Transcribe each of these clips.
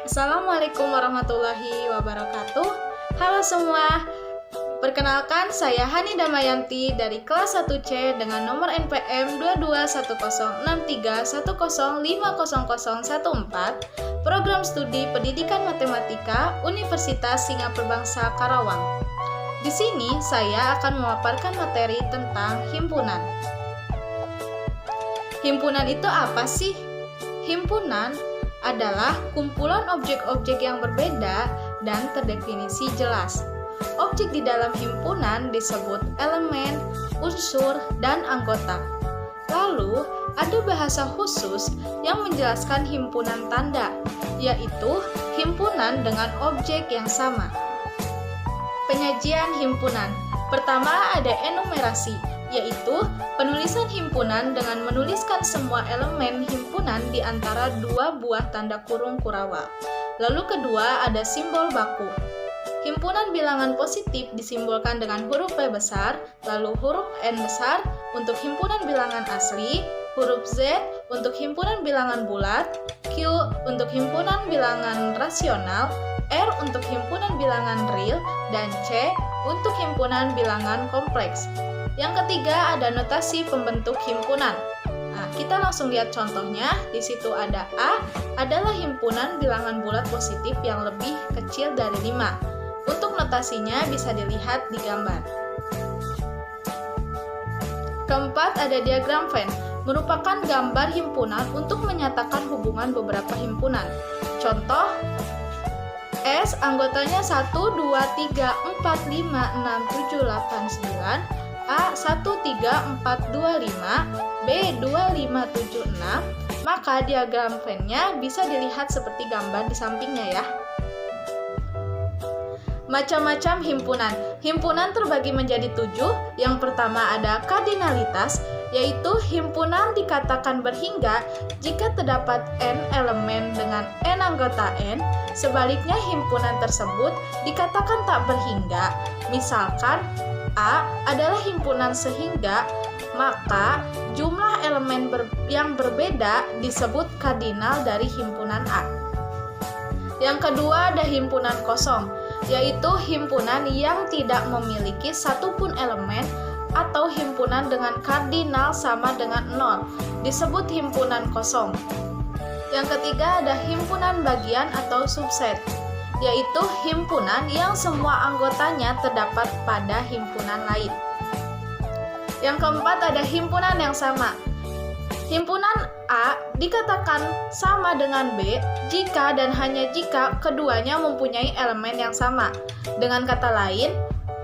Assalamualaikum warahmatullahi wabarakatuh. Halo semua, perkenalkan saya Hani Damayanti dari kelas 1C dengan nomor NPM 22106310500014, Program Studi Pendidikan Matematika Universitas Singapura Bangsa Karawang. Di sini saya akan memaparkan materi tentang himpunan. Himpunan itu apa sih? Himpunan adalah kumpulan objek-objek yang berbeda dan terdefinisi jelas. Objek di dalam himpunan disebut elemen, unsur, dan anggota. Lalu, ada bahasa khusus yang menjelaskan himpunan tanda, yaitu himpunan dengan objek yang sama. Penyajian himpunan. Pertama ada enumerasi, yaitu penulisan himpunan dengan menuliskan semua elemen himpunan di antara dua buah tanda kurung kurawal. Lalu kedua ada simbol baku. Himpunan bilangan positif disimbolkan dengan huruf P besar, lalu huruf N besar untuk himpunan bilangan asli, huruf Z untuk himpunan bilangan bulat, Q untuk himpunan bilangan rasional, R untuk himpunan bilangan real, dan C untuk himpunan bilangan kompleks. Yang ketiga ada notasi pembentuk himpunan. Nah, kita langsung lihat contohnya. Di situ ada A adalah himpunan bilangan bulat positif yang lebih kecil dari 5. Untuk notasinya bisa dilihat di gambar. Keempat ada diagram Venn, merupakan gambar himpunan untuk menyatakan hubungan beberapa himpunan. Contoh, S anggotanya 1, 2, 3, 4, 5, 6, 7, 8, 9, A 1, 3, 4, 2, 5, B 2, 5, 7, 6, maka diagram Venn-nya bisa dilihat seperti gambar di sampingnya ya. Macam-macam himpunan. Himpunan terbagi menjadi 7. Yang pertama ada kardinalitas, yaitu himpunan dikatakan berhingga jika terdapat N elemen dengan N anggota N. Sebaliknya himpunan tersebut dikatakan tak berhingga. Misalkan A adalah himpunan sehingga, maka jumlah elemen yang berbeda disebut kardinal dari himpunan A. Yang kedua ada himpunan kosong, yaitu himpunan yang tidak memiliki satupun elemen atau himpunan dengan kardinal sama dengan 0, disebut himpunan kosong. Yang ketiga ada himpunan bagian atau subset, yaitu himpunan yang semua anggotanya terdapat pada himpunan lain. Yang keempat ada himpunan yang sama. Himpunan A dikatakan sama dengan B jika dan hanya jika keduanya mempunyai elemen yang sama. Dengan kata lain,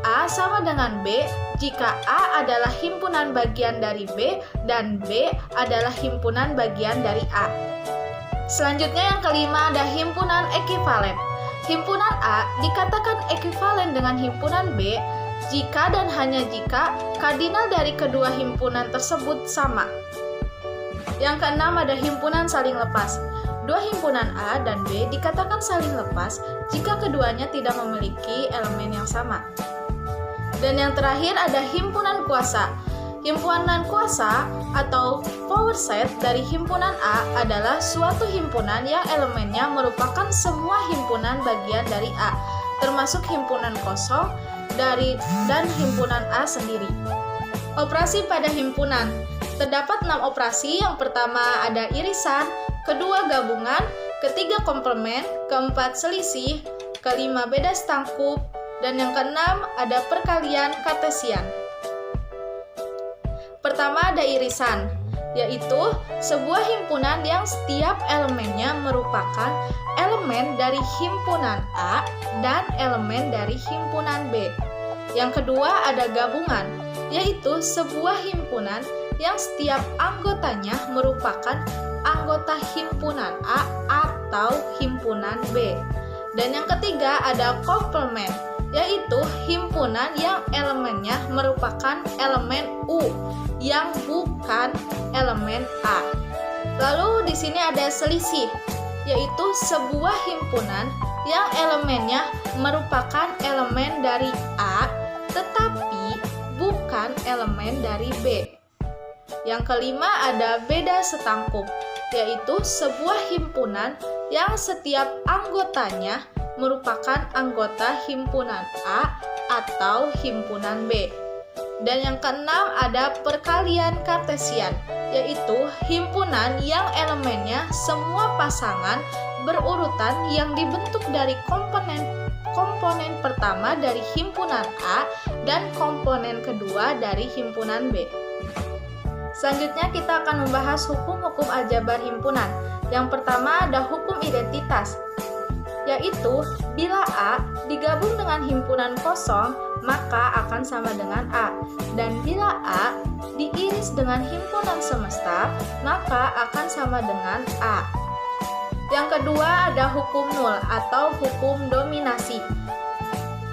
A sama dengan B jika A adalah himpunan bagian dari B dan B adalah himpunan bagian dari A. Selanjutnya yang kelima ada himpunan ekivalen. Himpunan A dikatakan ekivalen dengan himpunan B jika dan hanya jika kardinal dari kedua himpunan tersebut sama. Yang keenam ada himpunan saling lepas. Dua himpunan A dan B dikatakan saling lepas jika keduanya tidak memiliki elemen yang sama. Dan yang terakhir ada himpunan kuasa. Himpunan kuasa atau power set dari himpunan A adalah suatu himpunan yang elemennya merupakan semua himpunan bagian dari A, termasuk himpunan kosong dan himpunan A sendiri. Operasi pada himpunan. Terdapat 6 operasi. Yang pertama ada irisan, kedua gabungan, ketiga komplement, keempat selisih, kelima beda stangkup, dan yang keenam ada perkalian kartesian. Pertama ada irisan, yaitu sebuah himpunan yang setiap elemennya merupakan elemen dari himpunan A dan elemen dari himpunan B. Yang kedua ada gabungan, yaitu sebuah himpunan yang setiap anggotanya merupakan anggota himpunan A atau himpunan B. Dan yang ketiga ada komplement, yaitu himpunan yang elemennya merupakan elemen U yang bukan elemen A. Lalu di sini ada selisih, yaitu sebuah himpunan yang elemennya merupakan elemen dari A tetapi bukan elemen dari B. Yang kelima ada beda setangkup, yaitu sebuah himpunan yang setiap anggotanya merupakan anggota himpunan A atau himpunan B. Dan yang keenam ada perkalian kartesian, yaitu himpunan yang elemennya semua pasangan berurutan yang dibentuk dari komponen pertama dari himpunan A dan komponen kedua dari himpunan B. Selanjutnya kita akan membahas hukum-hukum aljabar himpunan. Yang pertama ada hukum identitas, yaitu bila A digabung dengan himpunan kosong maka akan sama dengan A, dan bila A diiris dengan himpunan semesta maka akan sama dengan A. Yang kedua ada hukum nul atau hukum dominasi,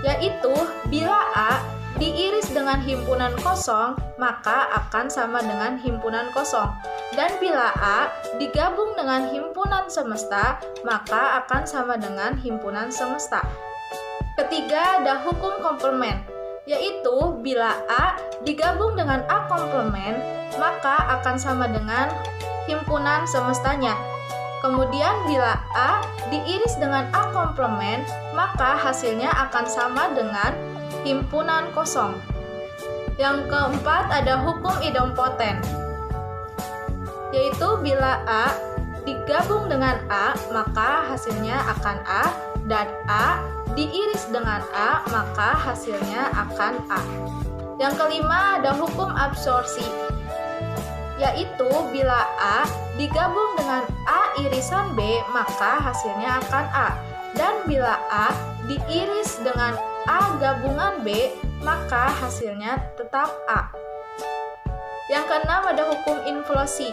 yaitu bila A diiris dengan himpunan kosong maka akan sama dengan himpunan kosong, dan bila A digabung dengan himpunan semesta maka akan sama dengan himpunan semesta. Ketiga ada hukum komplement, yaitu bila A digabung dengan A komplement maka akan sama dengan himpunan semestanya. Kemudian bila A diiris dengan A komplement maka hasilnya akan sama dengan himpunan kosong. Yang keempat ada hukum idempoten, yaitu bila A digabung dengan A maka hasilnya akan A, dan A diiris dengan A maka hasilnya akan A. Yang kelima ada hukum absorpsi, yaitu bila A digabung dengan A irisan B maka hasilnya akan A, dan bila A diiris dengan A gabungan B maka hasilnya tetap A. Yang keenam ada hukum inflasi,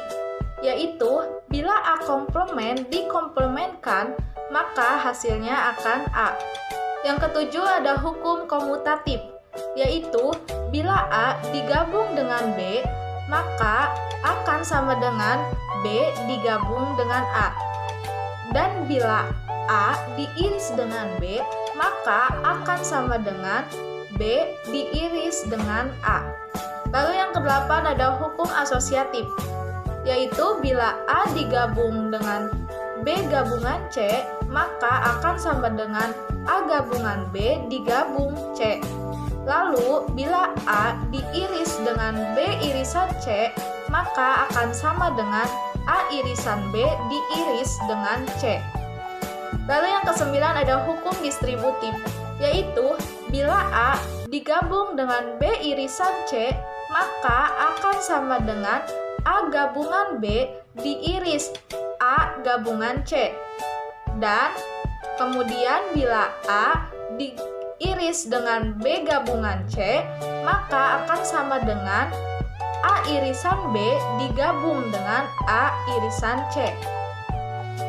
yaitu bila A komplement dikomplementkan maka hasilnya akan A. Yang ketujuh ada hukum komutatif, yaitu bila A digabung dengan B maka akan sama dengan B digabung dengan A, dan bila A diiris dengan B maka akan sama dengan B diiris dengan A. Lalu yang kedelapan ada hukum asosiatif, yaitu bila A digabung dengan B gabungan C maka akan sama dengan A gabungan B digabung C. Lalu bila A diiris dengan B irisan C maka akan sama dengan A irisan B diiris dengan C. Lalu yang kesembilan ada hukum distributif, yaitu bila A digabung dengan B irisan C maka akan sama dengan A gabungan B diiris A gabungan C. Dan kemudian bila A diiris dengan B gabungan C maka akan sama dengan A irisan B digabung dengan A irisan C.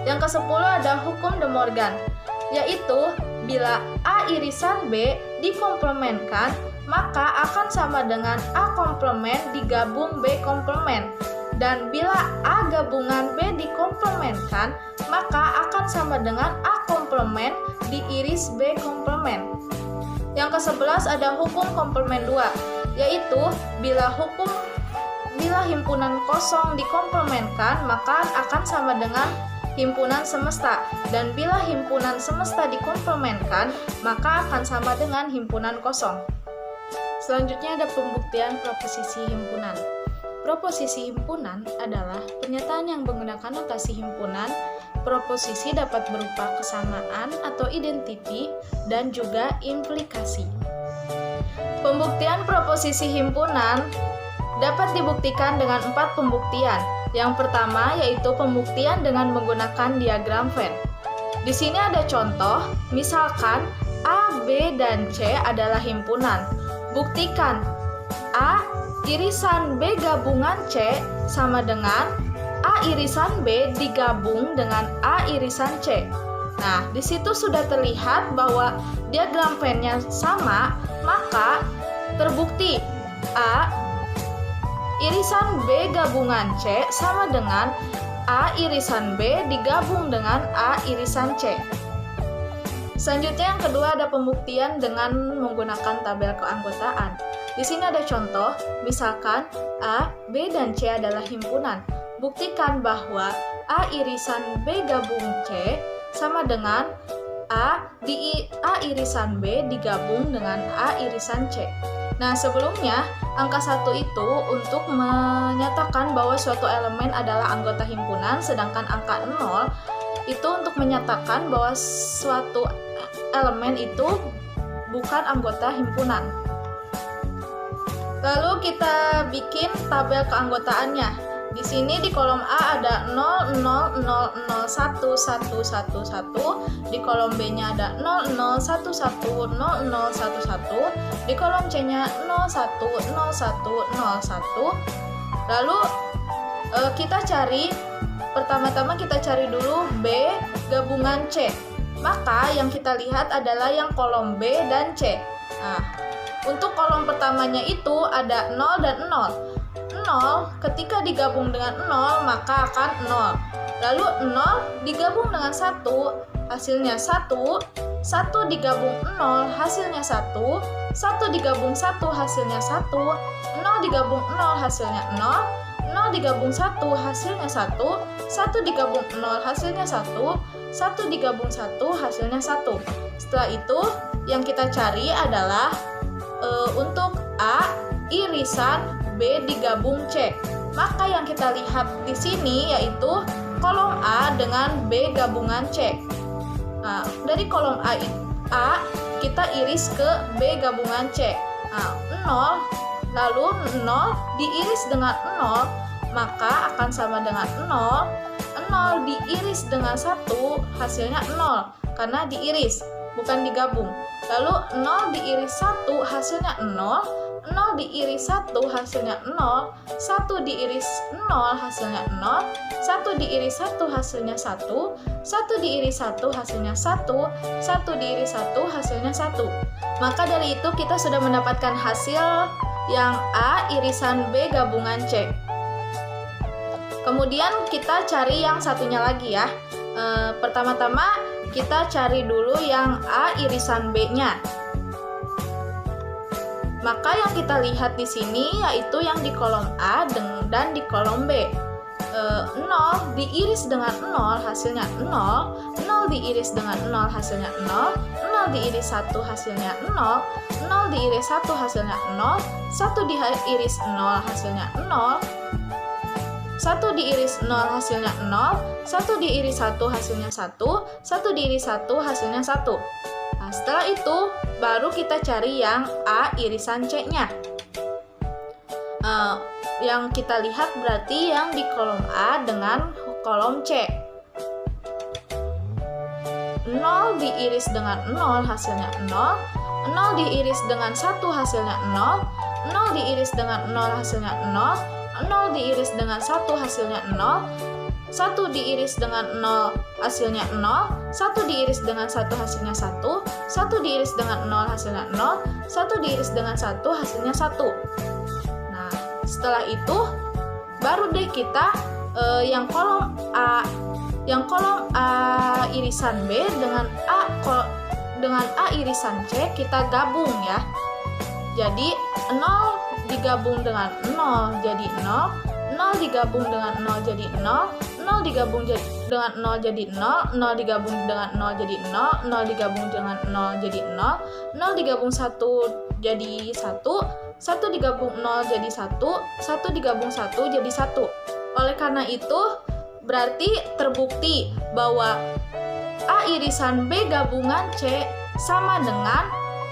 Yang ke-10 ada hukum De Morgan, yaitu bila A irisan B dikomplementkan maka akan sama dengan A komplement digabung B komplement, dan bila A gabungan B dikomplementkan maka akan sama dengan A komplement diiris B komplement. Yang ke-11 ada hukum komplement 2, yaitu bila himpunan kosong dikomplementkan maka akan sama dengan himpunan semesta, dan bila himpunan semesta dikomplementkan maka akan sama dengan himpunan kosong. Selanjutnya ada pembuktian proposisi himpunan. Proposisi himpunan adalah pernyataan yang menggunakan notasi himpunan. Proposisi dapat berupa kesamaan atau identiti dan juga implikasi. Pembuktian proposisi himpunan dapat dibuktikan dengan 4 pembuktian. Yang pertama yaitu pembuktian dengan menggunakan diagram Venn. Di sini ada contoh, misalkan A, B, dan C adalah himpunan. Buktikan A irisan B gabungan C sama dengan A irisan B digabung dengan A irisan C. Nah, di situ sudah terlihat bahwa diagram Venn-nya sama, maka terbukti A irisan B gabungan C sama dengan A irisan B digabung dengan A irisan C. Selanjutnya yang kedua ada pembuktian dengan menggunakan tabel keanggotaan. Di sini ada contoh, misalkan A, B, dan C adalah himpunan. Buktikan bahwa A irisan B gabung C sama dengan A irisan B digabung dengan A irisan C. Nah, sebelumnya angka 1 itu untuk menyatakan bahwa suatu elemen adalah anggota himpunan, sedangkan angka 0 itu untuk menyatakan bahwa suatu elemen itu bukan anggota himpunan. Lalu kita bikin tabel keanggotaannya. Di sini di kolom A ada 0, 0, 0, 0, 1, 1, 1, 1. Di kolom B-nya ada 0, 0, 1, 1, 0, 0, 1, 1. Di kolom C-nya 0, 1, 0, 1, 0, 1. Lalu kita cari, pertama-tama kita cari dulu B gabungan C. Maka yang kita lihat adalah yang kolom B dan C. Nah, untuk kolom pertamanya itu ada 0 dan 0. 0 ketika digabung dengan 0 maka akan 0. Lalu 0 digabung dengan 1 hasilnya 1. 1 digabung 0 hasilnya 1. 1 digabung 1 hasilnya 1. 0 digabung 0 hasilnya 0. 0 digabung 1 hasilnya 1. 1 digabung 0 hasilnya 1. 1 digabung 1 hasilnya 1. Setelah itu yang kita cari adalah untuk A irisan B digabung C. Maka yang kita lihat di sini yaitu kolom A dengan B gabungan C. Nah, dari kolom A kita iris ke B gabungan C. Nah, 0 lalu 0 diiris dengan 0 maka akan sama dengan 0. 0 diiris dengan 1 hasilnya 0 karena diiris bukan digabung. Lalu 0 diiris 1 hasilnya 0. 0 diiris 1 hasilnya 0, 1 diiris 0 hasilnya 0, 1 diiris 1 hasilnya 1, 1 diiris 1 hasilnya 1, 1 diiris 1 hasilnya 1. Maka dari itu kita sudah mendapatkan hasil yang A irisan B gabungan C. Kemudian kita cari yang satunya lagi ya. Pertama-tama kita cari dulu yang A irisan B-nya. Maka yang kita lihat di sini yaitu yang di kolom A dan di kolom B. 0 diiris dengan 0 hasilnya 0, 0 diiris dengan 0 hasilnya 0, 0 diiris 1 hasilnya 0, 0 diiris 1 hasilnya 0, 1 diiris 0 hasilnya 0, 1 diiris 0 hasilnya 0, 1 diiris 1 hasilnya 1, 1 diiris 1 hasilnya 1. Nah, setelah itu baru kita cari yang A irisan C-nya. Yang kita lihat berarti yang di kolom A dengan kolom C. 0 diiris dengan 0 hasilnya 0, 0 diiris dengan 1 hasilnya 0, 0 diiris dengan 0 hasilnya 0, 0 diiris dengan 1 hasilnya 0, 1 diiris dengan 0 hasilnya 0, 1 diiris dengan 1 hasilnya 1, 1 diiris dengan 0 hasilnya 0, 1 diiris dengan 1 hasilnya 1. Nah, setelah itu baru deh kita yang kolom A irisan B dengan A irisan C kita gabung ya. Jadi 0 digabung dengan 0 jadi 0, 0 digabung dengan 0 jadi 0, 0 digabung dengan 0 jadi 0, 0 digabung dengan 0 jadi 0, 0 digabung dengan 0 jadi 0, 0 digabung 1 jadi 1, 1 digabung 0 jadi 1, 1 digabung 1 jadi 1. Oleh karena itu, berarti terbukti bahwa A irisan B gabungan C sama dengan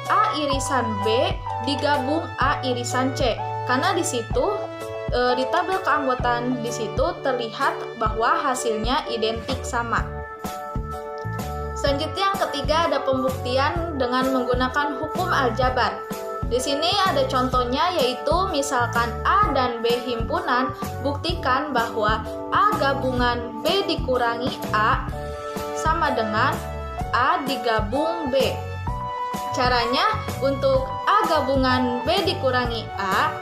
A irisan B digabung A irisan C. Karena di situ di tabel keanggotaan di situ terlihat bahwa hasilnya identik sama. Selanjutnya yang ketiga ada pembuktian dengan menggunakan hukum aljabar. Di sini ada contohnya yaitu misalkan A dan B himpunan, buktikan bahwa A gabungan B dikurangi A sama dengan A digabung B. Caranya untuk A gabungan B dikurangi A,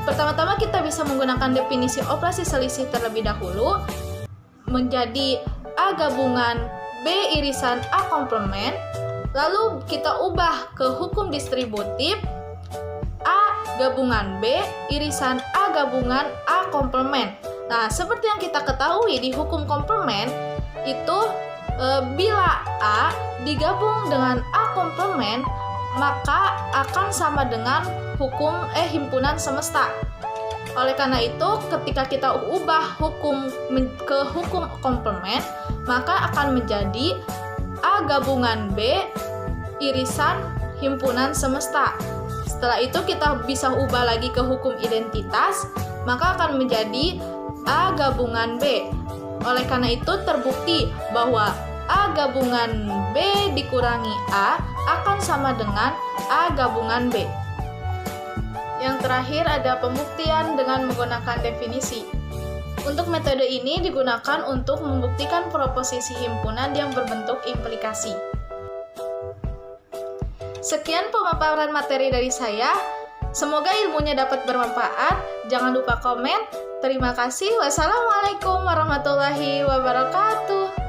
pertama-tama kita bisa menggunakan definisi operasi selisih terlebih dahulu menjadi A gabungan B irisan A komplement, lalu kita ubah ke hukum distributif A gabungan B irisan A gabungan A komplement. Nah, seperti yang kita ketahui di hukum komplement itu bila A digabung dengan A komplement maka akan sama dengan himpunan semesta. Oleh karena itu, ketika kita ubah hukum ke hukum komplement, maka akan menjadi A gabungan B irisan himpunan semesta. Setelah itu kita bisa ubah lagi ke hukum identitas, maka akan menjadi A gabungan B. Oleh karena itu terbukti bahwa A gabungan B dikurangi A akan sama dengan A gabungan B. Yang terakhir ada pembuktian dengan menggunakan definisi. Untuk metode ini digunakan untuk membuktikan proposisi himpunan yang berbentuk implikasi. Sekian pemaparan materi dari saya. Semoga ilmunya dapat bermanfaat. Jangan lupa komen. Terima kasih. Wassalamualaikum warahmatullahi wabarakatuh.